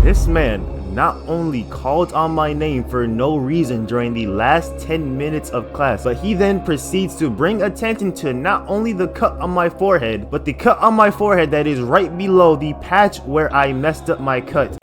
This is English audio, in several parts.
This man not only called on my name for no reason during the last 10 minutes of class, but he then proceeds to bring attention to not only the cut on my forehead, but the cut on my forehead that is right below the patch where I messed up my cut.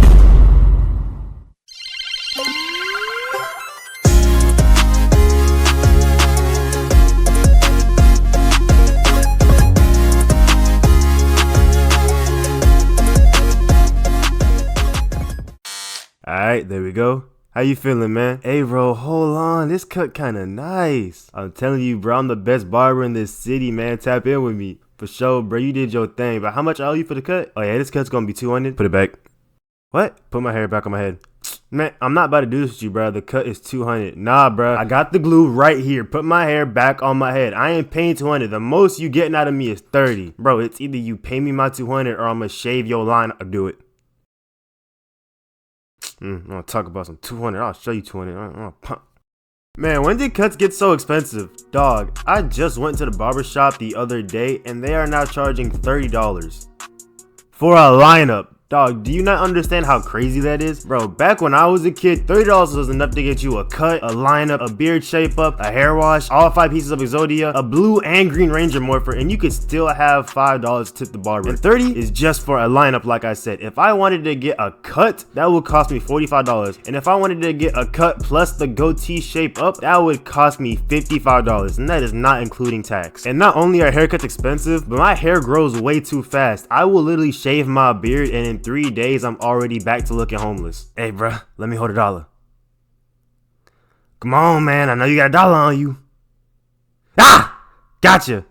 Alright, there we go. How you feeling, man? Hey, bro, hold on. This cut kinda nice. I'm telling you, bro, I'm the best barber in this city, man. Tap in with me. For sure, bro. You did your thing. But how much I owe you for the cut? Oh, yeah, this cut's gonna be 200. Put it back. What? Put my hair back on my head. Man, I'm not about to do this with you, bro. The cut is 200. Nah, bro. I got the glue right here. Put my hair back on my head. I ain't paying 200. The most you getting out of me is 30. Bro, it's either you pay me my 200 or I'm gonna shave your line or do it. I'm gonna talk about some 200. I'll show you 200. Man, when did cuts get so expensive? Dog, I just went to the barber shop the other day and they are now charging $30 for a lineup. Dog, do you not understand how crazy that is? Bro, back when I was a kid, $30 was enough to get you a cut, a lineup, a beard shape up, a hair wash, all 5 pieces of Exodia, a blue and green Ranger morpher, and you could still have $5 to tip the barber. And 30 is just for a lineup, like I said. If I wanted to get a cut, that would cost me $45. And if I wanted to get a cut plus the goatee shape up, that would cost me $55. And that is not including tax. And not only are haircuts expensive, but my hair grows way too fast. I will literally shave my beard and in 3 days, I'm already back to looking homeless. Hey, bruh, let me hold $1. Come on, man. I know you got $1 on you. Ah! Gotcha.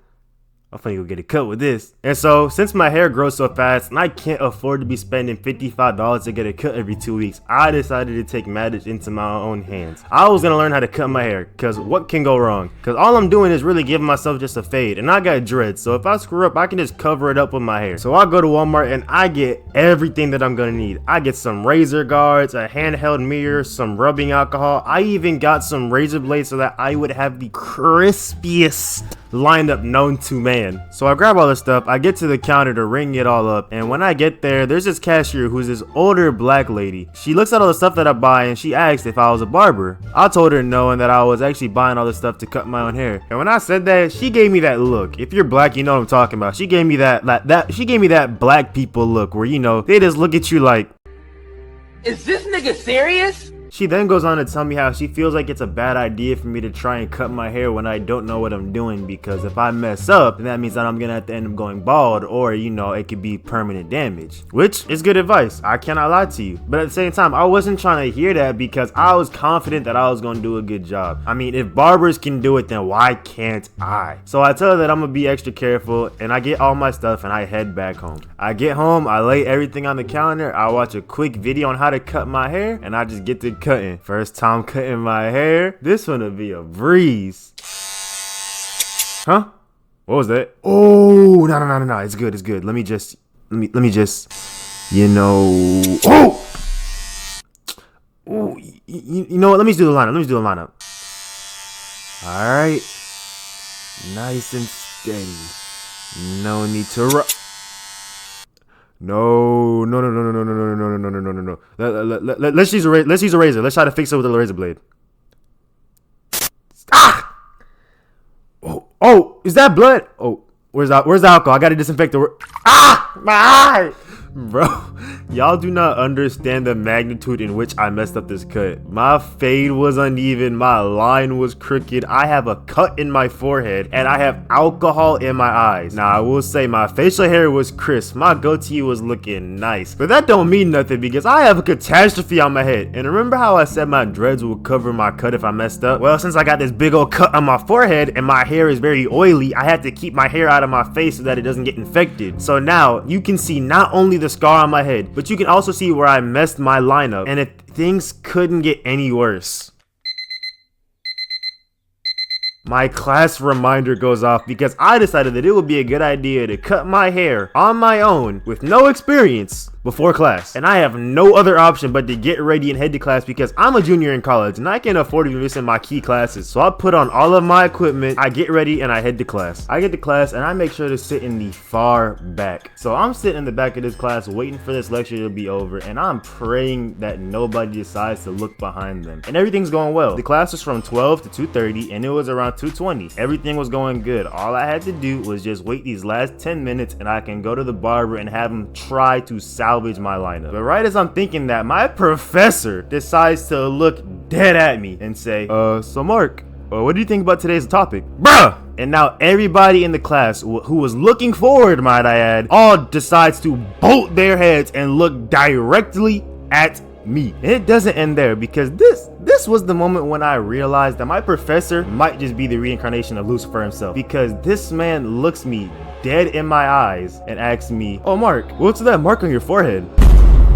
I'm finna go get a cut with this. And so, since my hair grows so fast and I can't afford to be spending $55 to get a cut every 2 weeks, I decided to take matters into my own hands. I was gonna learn how to cut my hair, cause what can go wrong? Cause all I'm doing is really giving myself just a fade, and I got dreads, so if I screw up, I can just cover it up with my hair. So I go to Walmart and I get everything that I'm gonna need. I get some razor guards, a handheld mirror, some rubbing alcohol. I even got some razor blades so that I would have the crispiest lineup known to man. So I grab all this stuff, I get to the counter to ring it all up, and when I get there, there's this cashier who's this older black lady. She looks at all the stuff that I buy and she asked if I was a barber. I told her no and that I was actually buying all this stuff to cut my own hair. And when I said that, she gave me that look. If you're black, you know what I'm talking about. She gave me that black people look where, you know, they just look at you like, is this nigga serious? She then goes on to tell me how she feels like it's a bad idea for me to try and cut my hair when I don't know what I'm doing, because if I mess up, then that means that I'm gonna have to end up going bald, or, you know, it could be permanent damage. Which is good advice, I cannot lie to you. But at the same time, I wasn't trying to hear that because I was confident that I was gonna do a good job. I mean, if barbers can do it, then why can't I? So I tell her that I'm gonna be extra careful, and I get all my stuff and I head back home. I get home, I lay everything on the counter, I watch a quick video on how to cut my hair, and I just get to cutting. First time cutting my hair. This one will be a breeze. Huh? What was that? Oh, no. It's good. Let me just, you know. Oh! Oh, you know what? Let me do the lineup. All right. Nice and steady. No need to rush. No. Let's use a razor. Let's try to fix it with a razor blade. Ah! Oh, is that blood? Oh, where's the alcohol? I gotta disinfect the. Ah! My eye! Bro, y'all do not understand the magnitude in which I messed up this cut. My fade was uneven, my line was crooked, I have a cut in my forehead, and I have alcohol in my eyes. Now, I will say my facial hair was crisp, my goatee was looking nice, but that don't mean nothing because I have a catastrophe on my head. And remember how I said my dreads would cover my cut if I messed up? Well, since I got this big old cut on my forehead and my hair is very oily, I had to keep my hair out of my face so that it doesn't get infected. So now, you can see not only the scar on my head, but you can also see where I messed my lineup, and if things couldn't get any worse. my class reminder goes off because I decided that it would be a good idea to cut my hair on my own with no experience before class. And I have no other option but to get ready and head to class because I'm a junior in college and I can't afford to be missing my key classes. So I put on all of my equipment, I get ready, and I head to class. I get to class and I make sure to sit in the far back. So I'm sitting in the back of this class waiting for this lecture to be over, and I'm praying that nobody decides to look behind them. And everything's going well. The class was from 12 to 2:30 and it was around 2:20. Everything was going good. All I had to do was just wait these last 10 minutes and I can go to the barber and have him try to salvage my lineup. But right as I'm thinking that, my professor decides to look dead at me and say, so Mark, what do you think about today's topic? Bruh! And now everybody in the class who was looking forward, might I add, all decides to bolt their heads and look directly at me. And it doesn't end there because this was the moment when I realized that my professor might just be the reincarnation of Lucifer himself, because this man looks me dead in my eyes and asks me, oh Mark, what's that mark on your forehead?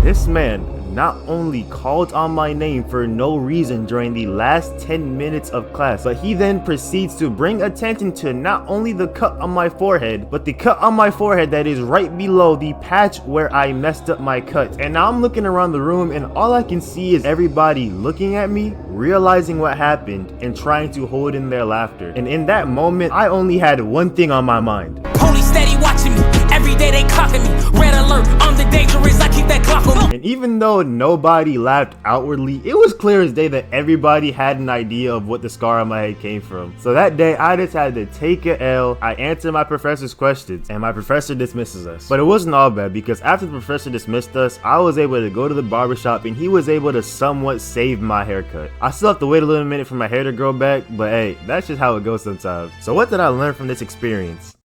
This man not only called on my name for no reason during the last 10 minutes of class, but he then proceeds to bring attention to not only the cut on my forehead, but the cut on my forehead that is right below the patch where I messed up my cut. And now I'm looking around the room and all I can see is everybody looking at me, realizing what happened, and trying to hold in their laughter. And in that moment, I only had one thing on my mind. Police steady watching me. Every day they clocking me. Red alert, I'm the dangerous. I keep that clock on me. And even though nobody laughed outwardly, it was clear as day that everybody had an idea of what the scar on my head came from. So that day, I just had to take a L. I answered my professor's questions, and my professor dismisses us. But it wasn't all bad, because after the professor dismissed us, I was able to go to the barbershop, and he was able to somewhat save my haircut. I still have to wait a little minute for my hair to grow back, but hey, that's just how it goes sometimes. So what did I learn from this experience?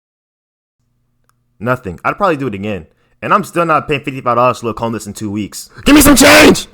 Nothing. I'd probably do it again. And I'm still not paying $55 to look homeless in 2 weeks. Give me some change!